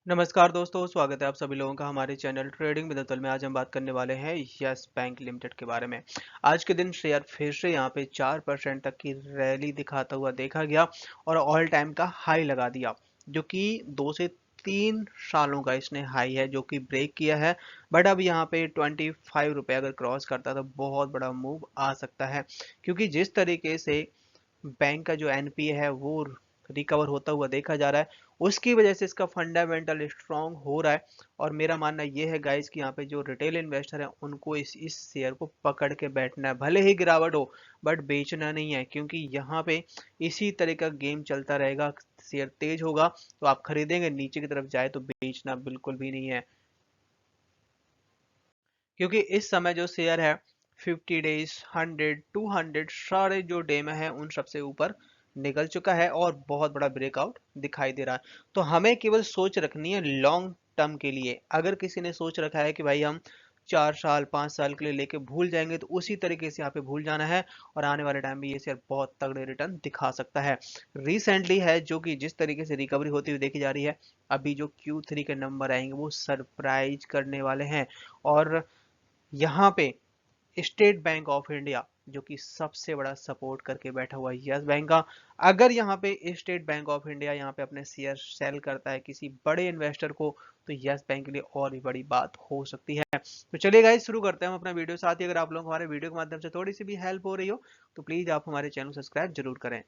नमस्कार दोस्तों, स्वागत है आप सभी लोगों का हमारे चैनल ट्रेडिंग विद अतुल में। आज हम बात करने वाले हैं यस बैंक लिमिटेड के बारे में। आज के दिन शेयर फिर से यहाँ पे 4% तक की रैली दिखाता हुआ देखा गया और ऑल टाइम का हाई लगा दिया, जो कि 2 से 3 सालों का इसने हाई है जो कि ब्रेक किया है। बट अब यहाँ पे 25 रुपये अगर क्रॉस करता तो बहुत बड़ा मूव आ सकता है, क्योंकि जिस तरीके से बैंक का जो एनपीए है वो रिकवर होता हुआ देखा जा रहा है, उसकी वजह से इसका फंडामेंटल स्ट्रांग हो रहा है। और मेरा मानना ये है गाइस कि यहाँ पे जो रिटेल इन्वेस्टर है उनको इस शेयर को पकड़ के बैठना है, भले ही गिरावट हो बट बेचना नहीं है, क्योंकि यहाँ पे इसी तरह का गेम चलता रहेगा। शेयर तेज होगा तो आप खरीदेंगे, नीचे की तरफ जाए तो बेचना बिल्कुल भी नहीं है, क्योंकि इस समय जो शेयर है 50 डेज 100 200 सारे जो डे में है उन सबसे ऊपर निकल चुका है और बहुत बड़ा ब्रेकआउट दिखाई दे रहा है। तो हमें केवल सोच रखनी है लॉन्ग टर्म के लिए। अगर किसी ने सोच रखा है कि भाई हम 4 साल 5 साल के लिए लेके भूल जाएंगे, तो उसी तरीके से यहाँ पे भूल जाना है और आने वाले टाइम में ये शेयर बहुत तगड़े रिटर्न दिखा सकता है। रिसेंटली है जो कि जिस तरीके से रिकवरी होती हुई देखी जा रही है, अभी जो Q3 के नंबर आएंगे वो सरप्राइज करने वाले हैं। और यहाँ पे स्टेट बैंक ऑफ इंडिया जो कि सबसे बड़ा सपोर्ट करके बैठा हुआ है यस बैंक का, अगर यहाँ पे स्टेट बैंक ऑफ इंडिया यहाँ पे अपने शेयर सेल करता है किसी बड़े इन्वेस्टर को, तो यस बैंक के लिए और भी बड़ी बात हो सकती है। तो चलिए गाइस, शुरू करते हैं हम अपना वीडियो। साथ ही अगर आप लोगों को हमारे वीडियो के माध्यम से थोड़ी सी भी हेल्प हो रही हो तो प्लीज आप हमारे चैनल को सब्सक्राइब जरूर करें।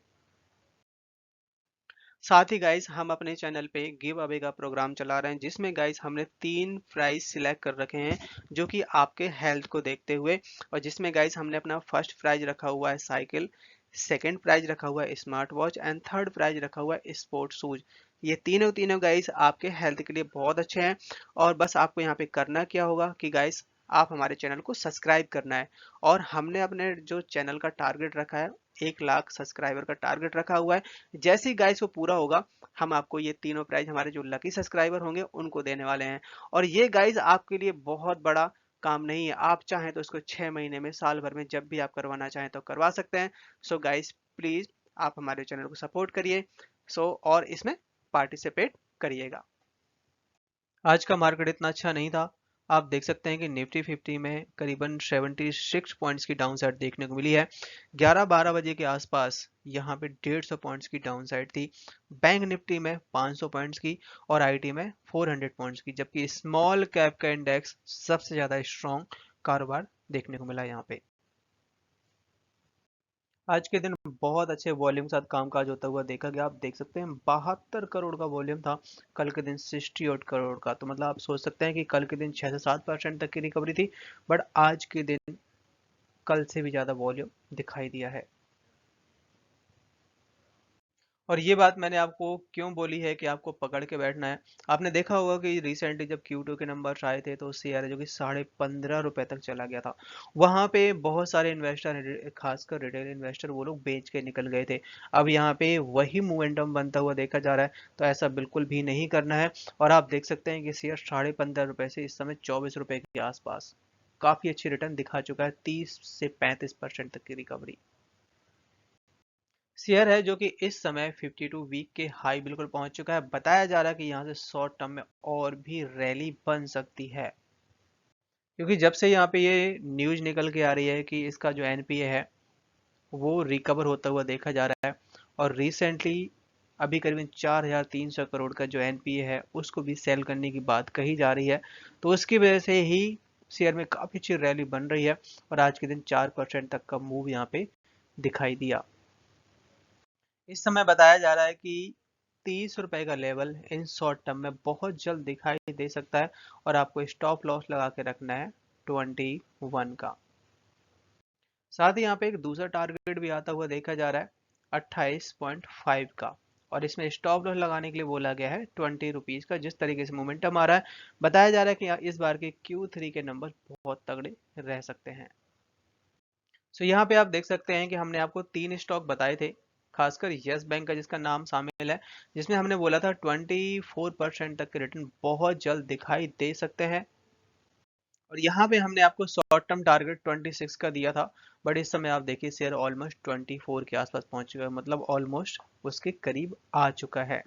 साथ ही गाइस, हम अपने चैनल पे गिव अवे का प्रोग्राम चला रहे हैं, जिसमें गाइस हमने 3 प्राइज सिलेक्ट कर रखे हैं जो कि आपके हेल्थ को देखते हुए। और जिसमें गाइस हमने अपना फर्स्ट प्राइज रखा हुआ है साइकिल, सेकंड प्राइज रखा हुआ है smart watch and third prize रखा हुआ है स्पोर्ट शूज। ये तीनों तीनों गाइस आपके हेल्थ के लिए बहुत अच्छे हैं। और बस आपको यहाँ पे करना क्या होगा कि गाइस आप हमारे चैनल को सब्सक्राइब करना है। और हमने अपने जो चैनल का टारगेट रखा है, 1 लाख सब्सक्राइबर का टारगेट रखा हुआ है। जैसे ही गाइस वो पूरा होगा, हम आपको ये तीनों प्राइज हमारे जो लकी सब्सक्राइबर होंगे उनको देने वाले हैं। और ये गाइस आपके लिए बहुत बड़ा काम नहीं है, आप चाहें तो इसको 6 महीने में, साल भर में, जब भी आप करवाना चाहें तो करवा सकते हैं। सो गाइस प्लीज आप हमारे चैनल को सपोर्ट करिए। और इसमें पार्टिसिपेट करिएगा। आज का मार्केट इतना अच्छा नहीं था। आप देख सकते हैं कि निफ्टी 50 में करीबन 76 पॉइंट्स की डाउन साइड देखने को मिली है। 11-12 बजे के आसपास यहाँ पे 150 पॉइंट्स की डाउन साइड थी। बैंक निफ्टी में 500 पॉइंट्स की और आईटी में 400 पॉइंट्स की, जबकि स्मॉल कैप का इंडेक्स सबसे ज्यादा स्ट्रॉन्ग कारोबार देखने को मिला यहाँ पे। आज के दिन बहुत अच्छे वॉल्यूम के साथ कामकाज होता हुआ देखा गया। आप देख सकते हैं 72 करोड़ का वॉल्यूम था, कल के दिन 68 करोड़ का। तो मतलब आप सोच सकते हैं कि कल के दिन 6 से 7% तक की रिकवरी थी, बट आज के दिन कल से भी ज्यादा वॉल्यूम दिखाई दिया है। और ये बात मैंने आपको क्यों बोली है कि आपको पकड़ के बैठना है। आपने देखा होगा कि रिसेंटली जब Q2 के नंबर्स आए थे तो शेयर है जो कि 15.5 रुपए तक चला गया था। वहां पे बहुत सारे इन्वेस्टर, खासकर रिटेल इन्वेस्टर, वो लोग बेच के निकल गए थे। अब यहाँ पे वही मोमेंटम बनता हुआ देखा जा रहा है, तो ऐसा बिल्कुल भी नहीं करना है। और आप देख सकते हैं कि शेयर 15.5 रुपए से इस समय 24 रुपए के आसपास काफी अच्छी रिटर्न दिखा चुका है, 30 से 35% तक की रिकवरी। शेयर है जो कि इस समय 52 वीक के हाई बिल्कुल पहुंच चुका है। बताया जा रहा है कि यहाँ से शॉर्ट टर्म में और भी रैली बन सकती है, क्योंकि जब से यहाँ पे ये न्यूज निकल के आ रही है कि इसका जो एनपीए है वो रिकवर होता हुआ देखा जा रहा है। और रिसेंटली अभी करीबन 4,300 करोड़ का जो एनपीए है उसको भी सेल करने की बात कही जा रही है। तो उसकी वजह से ही शेयर में काफी अच्छी रैली बन रही है और आज के दिन 4% तक का मूव यहाँ पे दिखाई दिया। इस समय बताया जा रहा है कि 30 रुपए का लेवल इन शॉर्ट टर्म में बहुत जल्द दिखाई दे सकता है और आपको स्टॉप लॉस लगा के रखना है 21 का। साथ ही यहाँ पे एक दूसरा टारगेट भी आता हुआ देखा जा रहा है 28.5 का, और इसमें स्टॉप लॉस लगाने के लिए बोला गया है 20 रुपीज का। जिस तरीके से मोमेंटम आ रहा है, बताया जा रहा है कि इस बार के Q3 के नंबर बहुत तगड़े रह सकते हैं। यहाँ पे आप देख सकते हैं कि हमने आपको 3 स्टॉक बताए थे, खासकर यस बैंक का जिसका नाम शामिल है, जिसमें हमने बोला था 24% तक के रिटर्न बहुत जल्द दिखाई दे सकते हैं। और यहाँ पे हमने आपको शॉर्ट टर्म टारगेट 26 का दिया था, बट इस समय आप देखिए शेयर ऑलमोस्ट 24 के आसपास पहुंच चुका है, मतलब ऑलमोस्ट उसके करीब आ चुका है।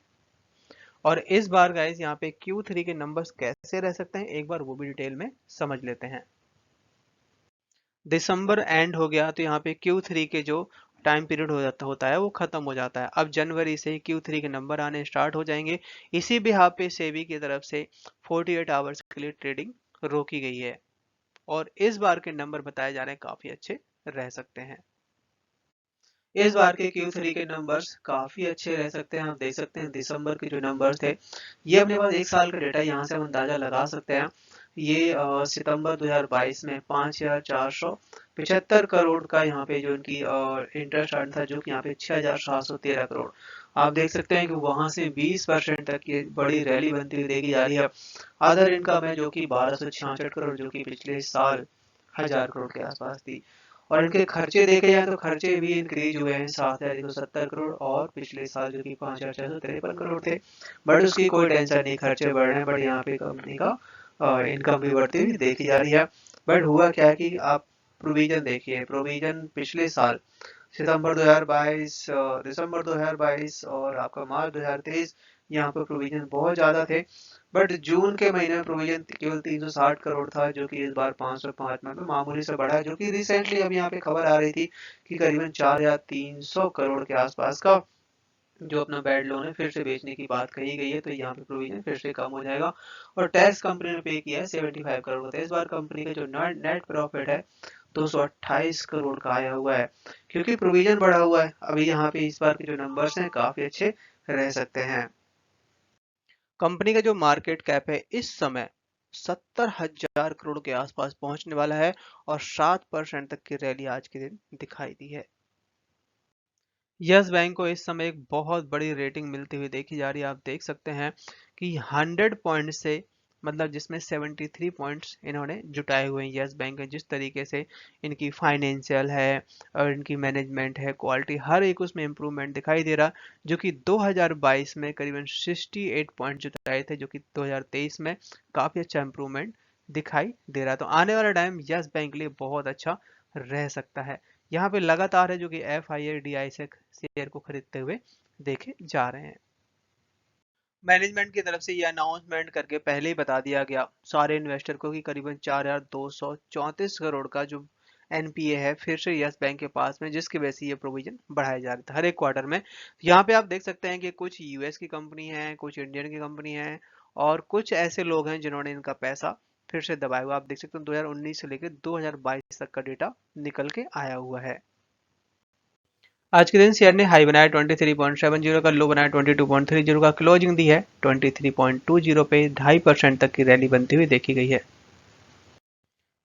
और इस बार गाइस यहाँ पे Q3 के नंबर्स कैसे रह सकते हैं एक बार वो भी डिटेल में समझ लेते हैं। दिसंबर एंड हो गया तो यहाँ पे Q3 के जो टाइम पीरियड हो जाता होता है वो खत्म हो जाता है। अब जनवरी से Q3 के नंबर आने स्टार्ट हो जाएंगे। इसी बिहार पे सेबी की तरफ से 48 आवर्स के लिए ट्रेडिंग रोकी गई है और इस बार के नंबर बताए जा रहे हैं काफी अच्छे रह सकते हैं। इस बार के Q3 के नंबर्स काफी अच्छे रह सकते हैं। आप देख सकते हैं दिसंबर के जो नंबर्स थे ये अपने पास एक साल का डेटा, यहाँ से हम अंदाजा लगा सकते हैं। ये सितंबर 2022 में 5,475 करोड़ का यहाँ पे जो इनकी इंटरेस्ट अर्न था, जो कि यहाँ पे 6,713 करोड़। आप देख सकते हैं कि वहां से 20% तक ये बड़ी रैली बनती हुई देखी जा रही है। अदर इनकम है जो कि 1266 करोड़, जो कि पिछले साल 1,000 करोड़ के आसपास थी। और इनके खर्चे देखे जाए तो खर्चे भी इंक्रीज हुए हैं, 7,170 करोड़ और पिछले साल जो कि 5,653 करोड़ थे। बट उसकी कोई टेंशन नहीं, खर्चे बढ़ रहे हैं, बट यहाँ पे कंपनी का इनकम भी बढ़ती हुई देखी जा रही है। बट हुआ क्या है कि आप प्रोविजन देखिए, प्रोविजन पिछले साल सितंबर 2022, दिसंबर 2022 और आपका मार्च 2023 यहाँ पर प्रोविजन बहुत ज़्यादा थे। बट जून के महीने में प्रोविजन केवल 360 करोड़ था, जो कि इस बार 505 में मामूली से बढ़ा है। जो कि रिसेंटली अभी यहाँ पे खबर आ रही थी कि करीबन 4,300 करोड़ के आसपास का जो अपना बैड लोन है फिर से बेचने की बात कही गई है, तो यहाँ पे प्रोविजन फिर से कम हो जाएगा। और टैक्स कंपनी ने पे किया है 75 करोड़ का। इस बार कंपनी का जो नेट प्रॉफिट है 228 करोड़ का आया हुआ है, क्योंकि प्रोविजन बढ़ा हुआ है। अभी यहाँ पे इस बार के जो नंबर्स हैं काफी अच्छे रह सकते हैं। कंपनी का जो मार्केट कैप है इस समय 70,000 करोड़ के आसपास पहुंचने वाला है और 7% तक की रैली आज के दिन दिखाई दी है। यस बैंक को इस समय एक बहुत बड़ी रेटिंग मिलती हुई देखी जा रही है। आप देख सकते हैं कि 100 पॉइंट से, मतलब जिसमें 73 पॉइंट्स इन्होंने जुटाए हुए हैं यस बैंक है। जिस तरीके से इनकी फाइनेंशियल है और इनकी मैनेजमेंट है, क्वालिटी, हर एक उसमें इम्प्रूवमेंट दिखाई दे रहा, जो कि 2022 में करीबन 68 पॉइंट जुटाए थे, जो कि 2023 में काफ़ी अच्छा इम्प्रूवमेंट दिखाई दे रहा। तो आने वाला टाइम यस बैंक के लिए बहुत अच्छा रह सकता है। यहाँ पे लगातार है जो कि FII से शेयर को खरीदते हुए देखे जा रहे हैं। मैनेजमेंट की तरफ से ये अनाउंसमेंट करके पहले ही बता दिया गया सारे इन्वेस्टर को कि करीबन 4,234 करोड़ का जो NPA है फिर से यस बैंक के पास में, जिसकी वजह से ये प्रोविजन बढ़ाया जा रहा था हर एक क्वार्टर में। यहाँ पे आप देख सकते हैं कि कुछ US की कंपनी है, कुछ इंडियन की कंपनी है और कुछ ऐसे लोग हैं जिन्होंने इनका पैसा फिर से दबाया हुआ। आप देख सकते हैं 2019 से लेकर 2022 तक का डेटा निकल के आया हुआ है। आज के दिन शेयर ने हाई बनाया 23.70 का, लो बनाया 22.30 का, क्लोजिंग दी है 23.20 पे। 2.5% तक की रैली बनती हुई देखी गई है।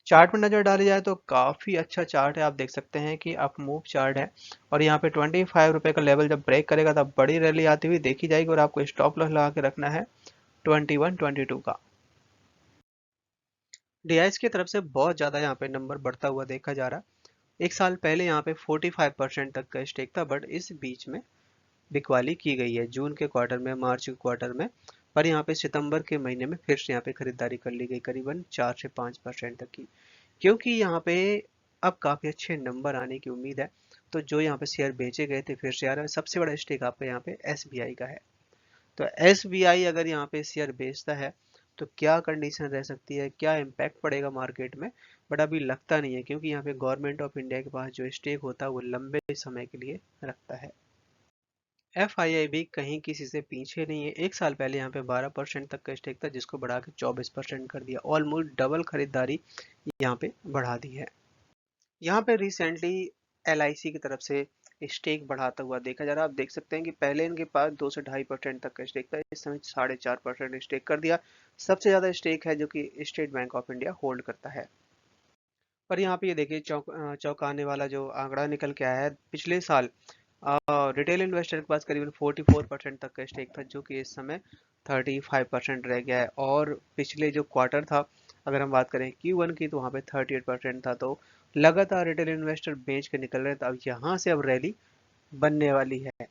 चार्ट पर नजर डाली जाए तो काफी अच्छा चार्ट है। आप देख सकते हैं कि अप मूव चार्ट है और यहाँ पे 25 रुपए का लेवल जब ब्रेक करेगा तब बड़ी रैली आती हुई देखी जाएगी और आपको स्टॉप लॉस लगा के रखना है 21-22 का। DIs की तरफ से बहुत ज्यादा यहाँ पे नंबर बढ़ता हुआ देखा जा रहा है। एक साल पहले यहाँ पे 45% तक का स्टेक था, बट इस बीच में बिकवाली की गई है जून के क्वार्टर में, मार्च के क्वार्टर में। पर यहाँ पे सितंबर के महीने में फिर से यहाँ पे खरीदारी कर ली गई करीबन 4 से 5% तक की, क्योंकि यहाँ पे अब काफ़ी अच्छे नंबर आने की उम्मीद है। तो जो यहाँ पे शेयर बेचे गए थे फिर से आ रहे हैं। सबसे बड़ा स्टेक आपका यहाँ पे SBI का है। तो SBI अगर यहाँ पे शेयर बेचता है तो क्या कंडीशन रह सकती है, क्या इम्पैक्ट पड़ेगा मार्केट में, बट अभी लगता नहीं है, क्योंकि यहाँ पे गवर्नमेंट ऑफ इंडिया के पास जो स्टेक होता है वो लंबे समय के लिए रखता है। FII भी कहीं किसी से पीछे नहीं है। एक साल पहले यहाँ पे 12% तक का स्टेक था, जिसको बढ़ा के 24% कर दिया। ऑलमोस्ट डबल खरीदारी यहाँ पे बढ़ा दी है। यहाँ पे रिसेंटली LIC की तरफ से स्टेक बढ़ाता हुआ देखा जा रहा है। आप देख सकते हैं कि पहले इनके पास 2 से 2.5% तक का स्टेक था, इस समय 4.5% स्टेक कर दिया। सबसे ज्यादा स्टेक है जो कि state bank of India hold करता है। पर यहाँ पे ये देखिए चौंकाने वाला जो आंकड़ा निकल के आया है। पिछले साल रिटेल इन्वेस्टर के पास करीबन 44% तक का स्टेक था, जो कि इस समय 35% रह गया है। और पिछले जो क्वार्टर था, अगर हम बात करें Q1 की, तो वहाँ पे 38% था। तो लगातार रिटेल इन्वेस्टर बेच के निकल रहे थे। अब यहाँ से अब रैली बनने वाली है।